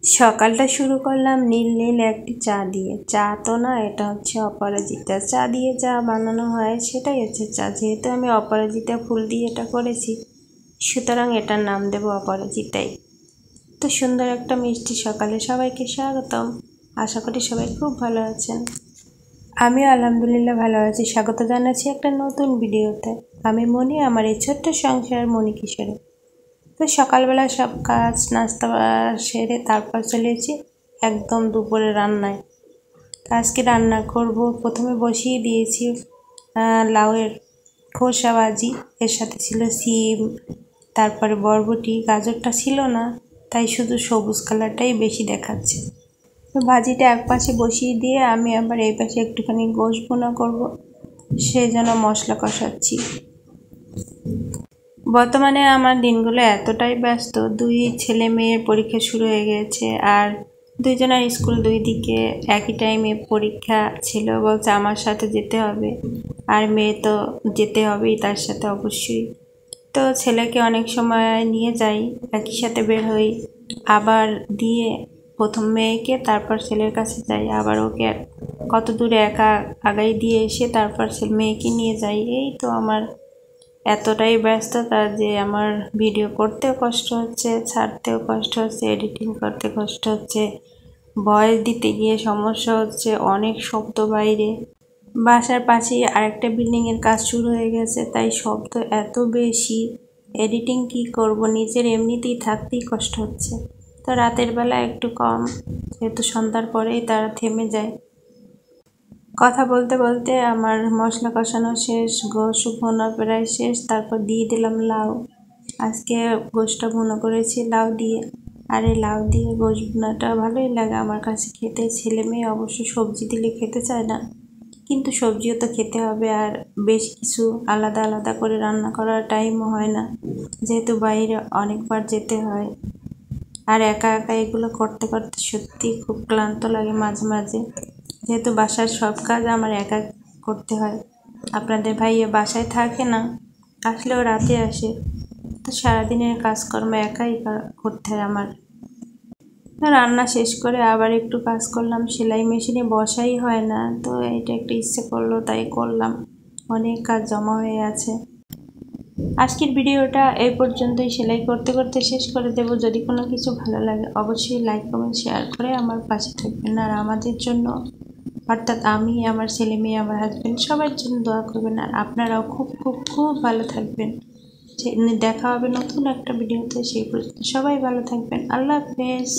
সকালটা শুরু করলাম নীল নীল একটি চা দিয়ে। চা তো না, এটা হচ্ছে অপরাজিতা। চা দিয়ে যা বানানো হয় সেটাই হচ্ছে চা। যেহেতু আমি অপরাজিতা ফুল দিয়ে এটা করেছি, সুতরাং এটার নাম দেব অপরাজিতাই। তো সুন্দর একটা মিষ্টি সকালে সবাইকে স্বাগতম। আশা করি সবাই খুব ভালো আছেন। আমিও আলহামদুলিল্লাহ ভালো আছি। স্বাগত জানাচ্ছি একটা নতুন ভিডিওতে। আমি মনি, আমার এই ছোট্ট সংসার মনি কিশোরে। তো সকালবেলা সব কাজ নাস্তা সেরে তারপর চলেছি একদম দুপুরে রান্নায়। আজকে রান্না করব, প্রথমে বসিয়ে দিয়েছি লাউয়ের খোসা ভাজি। এর সাথে ছিল সিম, তারপরে বরবটি। গাজরটা ছিল না, তাই শুধু সবুজ কালারটাই বেশি দেখাচ্ছে। তো ভাজিটা এক পাশে বসিয়ে দিয়ে আমি আবার এই পাশে একটুখানি গোশ ভুনা করব, সেই জন্য মশলা কষাচ্ছি। বর্তমানে আমার দিনগুলো এতটাই ব্যস্ত, দুই ছেলে মেয়ের পরীক্ষা শুরু হয়ে গেছে, আর দুইজনের স্কুল দুই দিকে একই টাইমে পরীক্ষা ছিল। বলছে আমার সাথে যেতে হবে, আর মেয়ে তো যেতে হবেই তার সাথে অবশ্যই। তো ছেলেকে অনেক সময় নিয়ে যাই, একই সাথে বের হই, আবার দিয়ে প্রথম মেয়েকে তারপর ছেলের কাছে যাই, আবার ওকে কত দূরে একা আগাই দিয়ে এসে তারপর মেয়েকে নিয়ে যাই। এই তো আমার এতটাই ব্যস্ততা যে আমার ভিডিও করতেও কষ্ট হচ্ছে, ছাড়তেও কষ্ট হচ্ছে, এডিটিং করতে কষ্ট হচ্ছে, ভয়েস দিতে গিয়ে সমস্যা হচ্ছে, অনেক শব্দ বাইরে। বাসার পাশেই আরেকটা বিল্ডিংয়ের কাজ শুরু হয়ে গেছে, তাই শব্দ এত বেশি, এডিটিং কি করব, নিজের এমনিতেই থাকতেই কষ্ট হচ্ছে। তো রাতের বেলা একটু কম, যেহেতু সন্ধ্যার পরেই তারা থেমে যায়। কথা বলতে বলতে আমার মশলা কষানো শেষ, গোশ ভুনা প্রায় শেষ। তারপর দিয়ে দিলাম লাউ। আজকে গোশটা ভুনা করেছি লাউ দিয়ে, আর এই লাউ দিয়ে গোশ ভুনাটা ভালোই লাগে আমার কাছে খেতে। ছেলে মেয়ে অবশ্য সবজি দিলে খেতে চায় না, কিন্তু সবজিও তো খেতে হবে, আর বেশ কিছু আলাদা আলাদা করে রান্না করার টাইমও হয় না, যেহেতু বাইরে অনেকবার যেতে হয়। আর একা একা এগুলো করতে করতে সত্যি খুব ক্লান্ত লাগে মাঝে মাঝে, যেহেতু বাসার সব কাজ আমার একা করতে হয়। আপনাদের ভাইয়া বাসায় থাকে না, আসলেও রাতে আসে, তো সারাদিনের কাজকর্ম একাই করতে হয় আমার। রান্না শেষ করে আবার একটু কাজ করলাম, সেলাই মেশিনে বসাই হয় না, তো এটা একটু ইচ্ছে করলো তাই করলাম। অনেক কাজ জমা হয়ে আছে। আজকের ভিডিওটা এই পর্যন্তই, সেলাই করতে করতে শেষ করে দেব। যদি কোনো কিছু ভালো লাগে অবশ্যই লাইক কমেন্ট শেয়ার করে আমার পাশে থাকবেন, আর আমাদের জন্য অর্থাৎ আমি, আমার ছেলে মেয়ে, আমার হাজব্যান্ড, সবার জন্য দোয়া করবেন। আর আপনারাও খুব খুব খুব ভালো থাকবেন। দেখা হবে নতুন একটা ভিডিওতে, সেই পর্যন্ত সবাই ভালো থাকবেন। আল্লাহ হাফেজ।